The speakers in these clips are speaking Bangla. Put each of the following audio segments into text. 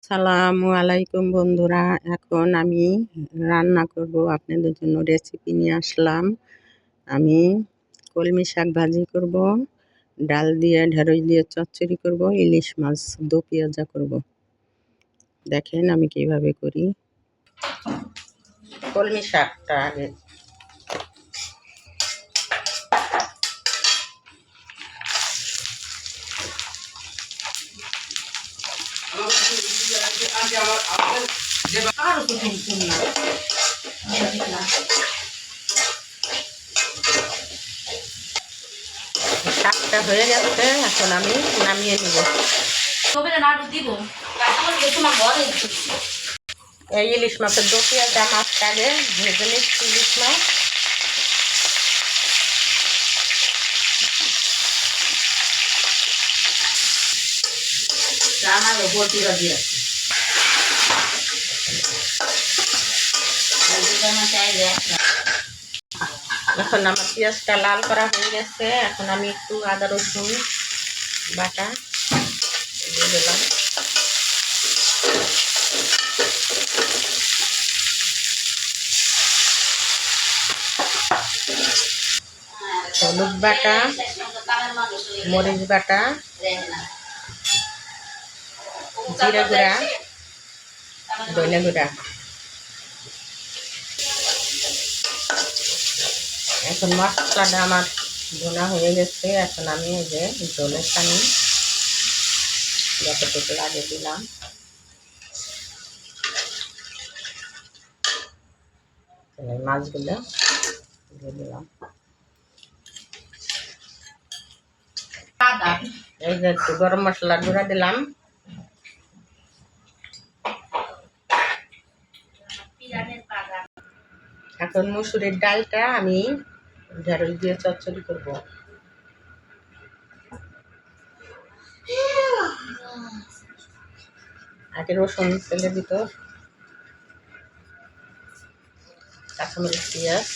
আসসালামু আলাইকুম বন্ধুরা, এখন আমি রান্না করব। আপনাদের জন্য রেসিপি নিয়ে আসলাম। আমি কলমি শাক ভাজি করব, ডাল দিয়ে ঢেঁড়স দিয়ে চচ্চড়ি করব, ইলিশ মাছ দো পেঁয়াজা করব। দেখেন আমি কিভাবে করি। কলমি শাকটা আগে শাকটা হয়ে গেছে, এখন আমি নামিয়ে নিব। এই ইলিশ মাছের দো পেঁয়াজা মাছটা আগে ভেজে নিচ্ছি। ইলিশ মাছ এখন আমার পেঁয়াজটা লাল করা হয়ে গেছে। এখন আমি একটু আদা রসুন বাটা দিয়ে দিলাম, হলুদ বাটা, মরিচ বাটা, জিরা গুঁড়া, ধনে গুঁড়া। এখন মশলাটা আমার ভুনা হয়ে গেছে। এখন আমি এই যে জলের পানি যতটুকু লাগে দিলাম। মাছগুলো দিয়ে দিলাম। এই যে একটু গরম মশলার গুঁড়া দিলাম। এখন মুসুরির ডালটা আমি ঢেঁড়স দিয়ে চচ্চড়ি করব। আগে রসুন তেলে দিত, কাঁচামরিচ, পেঁয়াজ,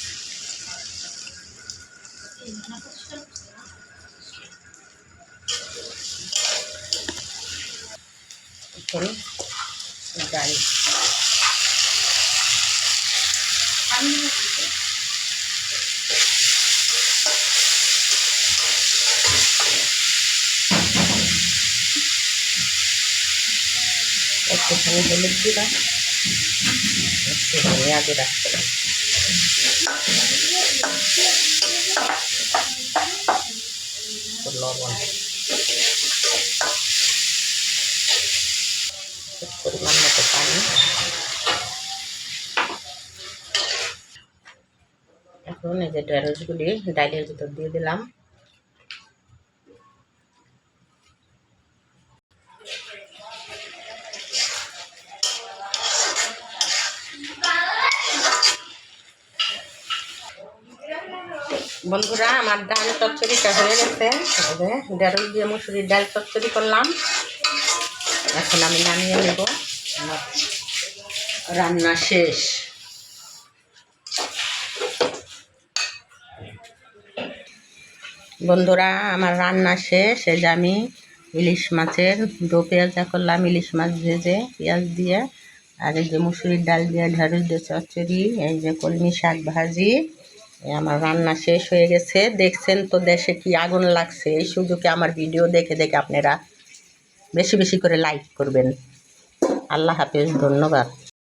এখন ডাল একটুখানি হলুদ দিলাম, একটু ধনিয়া গুঁড়া, লবণ, পরিমাণ মতো পানি। এখন এই যে ঢেঁড়সগুলি ডালের ভিতর দিয়ে দিলাম। বন্ধুরা, আমার ডাল চচ্চড়িটা হয়ে গেছে। ঢেঁড়স দিয়ে মুসুরির ডাল চচ্চড়ি করলাম। এখন আমি নামিয়ে নেব। রান্না শেষ। বন্ধুরা, আমার রান্না শেষ। এই যে আমি ইলিশ মাছের দো পেঁয়াজা করলাম, ইলিশ মাছ ভেজে পেঁয়াজ দিয়ে। আর এই যে মুসুরির ডাল দিয়ে ঢেঁড়স দিয়ে চচ্চড়ি, এই যে কলমি শাক ভাজি। আমার রান্না শেষ হয়ে গেছে। দেখছেন তো দেশে কি আগুন লাগছে। এই সুযোগে আমার ভিডিও দেখে দেখে আপনারা বেশি বেশি করে লাইক করবেন। আল্লাহ হাফেজ, ধন্যবাদ।